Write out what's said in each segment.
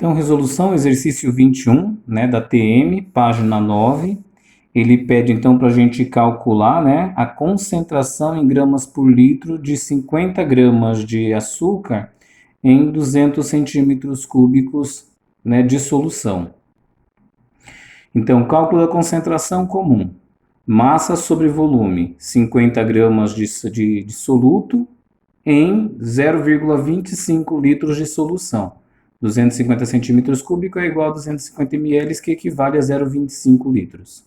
Então, resolução, exercício 21, né, da TM, página 9. Ele pede, então, para a gente calcular, né, a concentração em gramas por litro de 50 gramas de açúcar em 200 centímetros cúbicos, né, de solução. Então, cálculo da concentração comum. Massa sobre volume, 50 gramas de soluto em 0,25 litros de solução. 250 centímetros cúbicos é igual a 250 ml, que equivale a 0,25 litros.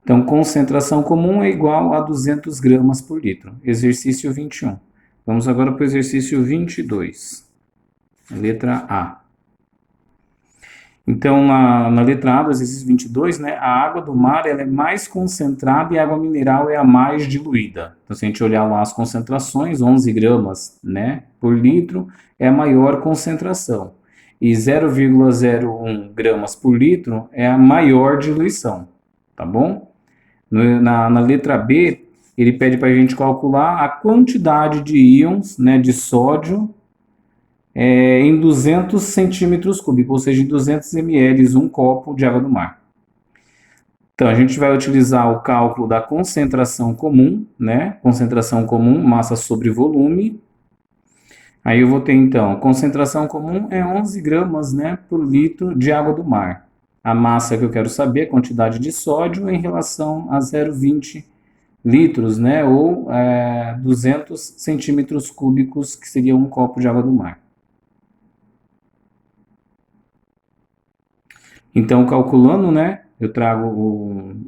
Então, concentração comum é igual a 200 gramas por litro. Exercício 21. Vamos agora para o exercício 22. Letra A. Então, na letra A do exercício 22, né, a água do mar ela é mais concentrada e a água mineral é a mais diluída. Então, se a gente olhar lá as concentrações, 11 gramas, né, por litro é a maior concentração. E 0,01 gramas por litro é a maior diluição, tá bom? Na letra B, ele pede para a gente calcular a quantidade de íons, né, de sódio em 200 centímetros cúbicos, ou seja, em 200 ml, um copo de água do mar. Então, a gente vai utilizar o cálculo da concentração comum, né? Concentração comum, massa sobre volume. Aí eu vou ter, então, concentração comum é 11 gramas, né, por litro de água do mar. A massa que eu quero saber, a quantidade de sódio em relação a 0,20 litros, né, ou 200 centímetros cúbicos, que seria um copo de água do mar. Então, calculando, né, eu trago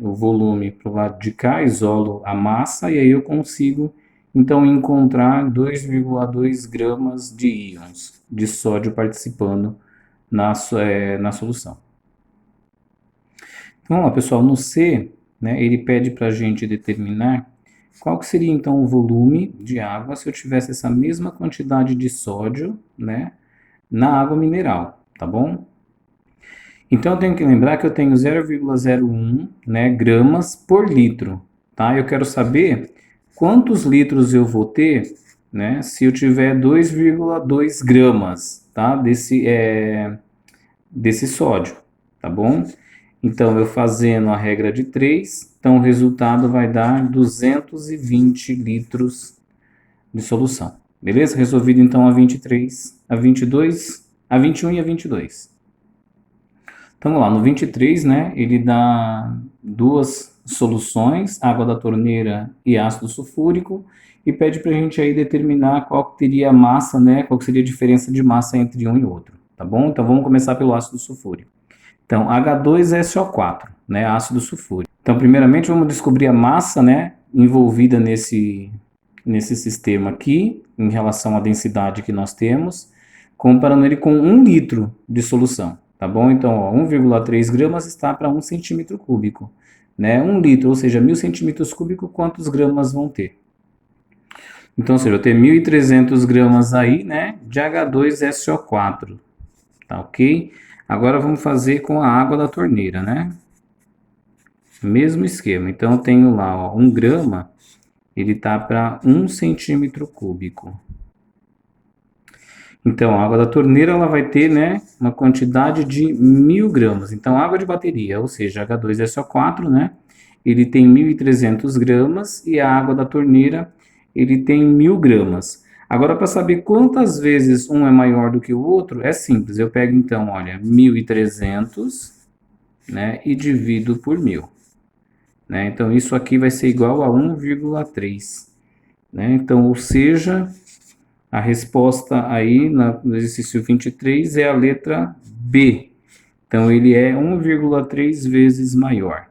o volume para o lado de cá, isolo a massa, e aí eu consigo, então, encontrar 2,2 gramas de íons de sódio participando na solução. Então, vamos lá, pessoal, no C, né, ele pede para a gente determinar qual que seria, então, o volume de água se eu tivesse essa mesma quantidade de sódio, né, na água mineral, tá bom? Então, eu tenho que lembrar que eu tenho 0,01, né, gramas por litro, tá? Eu quero saber quantos litros eu vou ter, né, se eu tiver 2,2 gramas, tá, desse sódio, tá bom? Então, eu fazendo a regra de 3, então o resultado vai dar 220 litros de solução. Beleza? Resolvido, então, a 23, a 22, a 21 e a 22. Então, vamos lá, no 23, né, ele dá duas soluções, água da torneira e ácido sulfúrico, e pede para a gente aí determinar qual teria a massa, né, qual seria a diferença de massa entre um e outro, tá bom? Então, vamos começar pelo ácido sulfúrico. Então, H2SO4, né, ácido sulfúrico. Então, primeiramente, vamos descobrir a massa, né, envolvida nesse sistema aqui, em relação à densidade que nós temos, comparando ele com 1 litro de solução. Tá bom? Então, 1,3 gramas está para 1 centímetro cúbico. Né? 1 litro, ou seja, 1.000 centímetros cúbicos, quantos gramas vão ter? Então, ou seja, eu tenho 1.300 gramas aí, né, de H2SO4. Tá ok? Agora vamos fazer com a água da torneira, né? Mesmo esquema. Então, eu tenho lá, ó, 1 grama, ele tá para 1 centímetro cúbico. Então, a água da torneira ela vai ter, né, uma quantidade de 1.000 gramas. Então, água de bateria, ou seja, H2SO4, né, ele tem 1.300 gramas e a água da torneira ele tem 1.000 gramas. Agora, para saber quantas vezes um é maior do que o outro, é simples. Eu pego, então, olha, 1.300, né, e divido por 1.000. Né? Então, isso aqui vai ser igual a 1,3. Né? Então, ou seja, a resposta aí no exercício 23 é a letra B. Então, ele é 1,3 vezes maior.